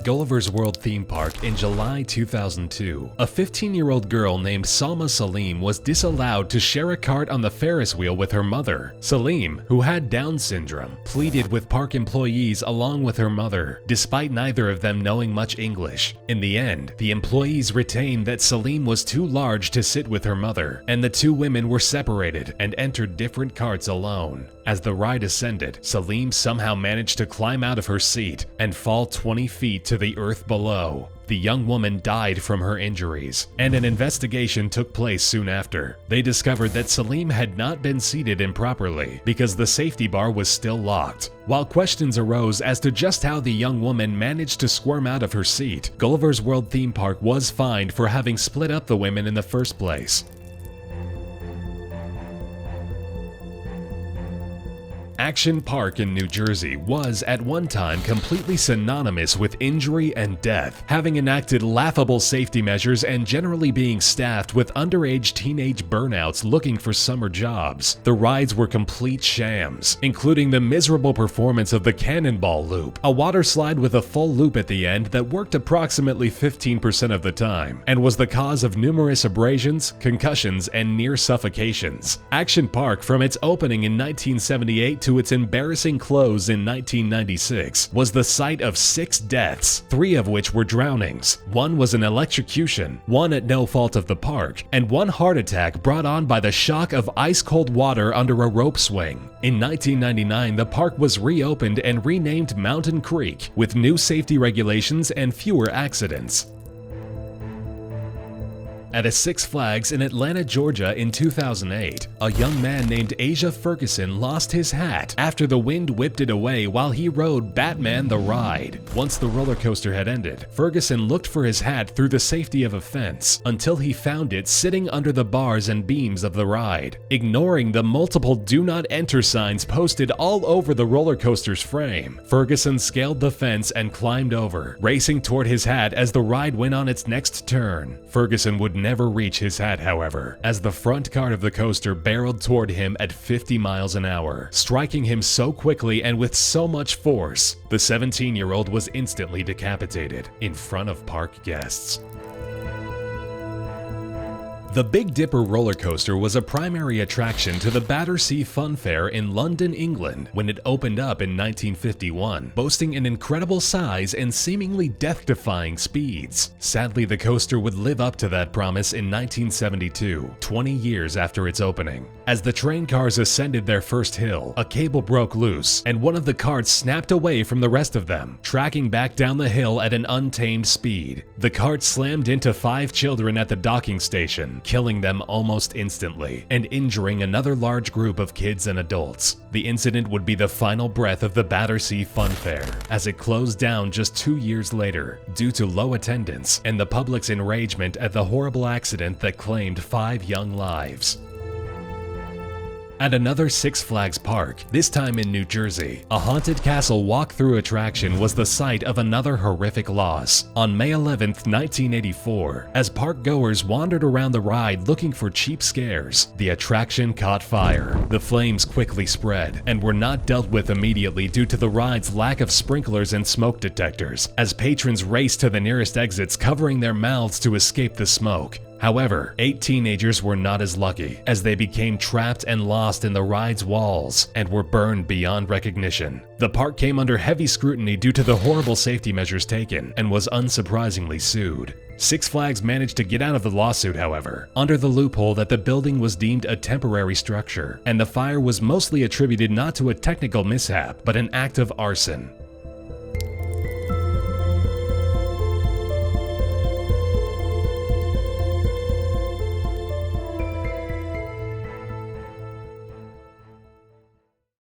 at Gulliver's World theme park in July 2002. A 15-year-old girl named Salma Salim was disallowed to share a cart on the Ferris wheel with her mother. Salim, who had Down syndrome, pleaded with park employees along with her mother, despite neither of them knowing much English. In the end, the employees retained that Salim was too large to sit with her mother, and the two women were separated and entered different carts alone. As the ride ascended, Salim somehow managed to climb out of her seat and fall 20 feet to the earth below. The young woman died from her injuries, and an investigation took place soon after. They discovered that Salim had not been seated improperly because the safety bar was still locked. While questions arose as to just how the young woman managed to squirm out of her seat, Gulliver's World theme park was fined for having split up the women in the first place. Action Park in New Jersey was at one time completely synonymous with injury and death, having enacted laughable safety measures and generally being staffed with underage teenage burnouts looking for summer jobs. The rides were complete shams, including the miserable performance of the Cannonball Loop, a water slide with a full loop at the end that worked approximately 15% of the time, and was the cause of numerous abrasions, concussions, and near suffocations. Action Park, from its opening in 1978 to its embarrassing close in 1996, was the site of 6 deaths, 3 of which were drownings. 1 was an electrocution, 1 at no fault of the park, and 1 heart attack brought on by the shock of ice-cold water under a rope swing. In 1999, the park was reopened and renamed Mountain Creek, with new safety regulations and fewer accidents. At a Six Flags in Atlanta, Georgia in 2008, a young man named Asia Ferguson lost his hat after the wind whipped it away while he rode Batman the Ride. Once the roller coaster had ended, Ferguson looked for his hat through the safety of a fence until he found it sitting under the bars and beams of the ride. Ignoring the multiple "Do Not Enter" signs posted all over the roller coaster's frame, Ferguson scaled the fence and climbed over, racing toward his hat as the ride went on its next turn. Ferguson would never reach his hat, however, as the front cart of the coaster barreled toward him at 50 miles an hour, striking him so quickly and with so much force, the 17-year-old was instantly decapitated in front of park guests. The Big Dipper roller coaster was a primary attraction to the Battersea Fun Fair in London, England, when it opened up in 1951, boasting an incredible size and seemingly death-defying speeds. Sadly, the coaster would live up to that promise in 1972, 20 years after its opening. As the train cars ascended their first hill, a cable broke loose, and one of the carts snapped away from the rest of them, tracking back down the hill at an untamed speed. The cart slammed into 5 children at the docking station, killing them almost instantly, and injuring another large group of kids and adults. The incident would be the final breath of the Battersea Fun Fair, as it closed down just 2 years later, due to low attendance and the public's enragement at the horrible accident that claimed 5 young lives. At another Six Flags park, this time in New Jersey, a haunted castle walk-through attraction was the site of another horrific loss. On May 11, 1984, as park-goers wandered around the ride looking for cheap scares, the attraction caught fire. The flames quickly spread and were not dealt with immediately due to the ride's lack of sprinklers and smoke detectors, as patrons raced to the nearest exits covering their mouths to escape the smoke. However, 8 teenagers were not as lucky, as they became trapped and lost in the ride's walls and were burned beyond recognition. The park came under heavy scrutiny due to the horrible safety measures taken and was unsurprisingly sued. Six Flags managed to get out of the lawsuit, however, under the loophole that the building was deemed a temporary structure, and the fire was mostly attributed not to a technical mishap, but an act of arson.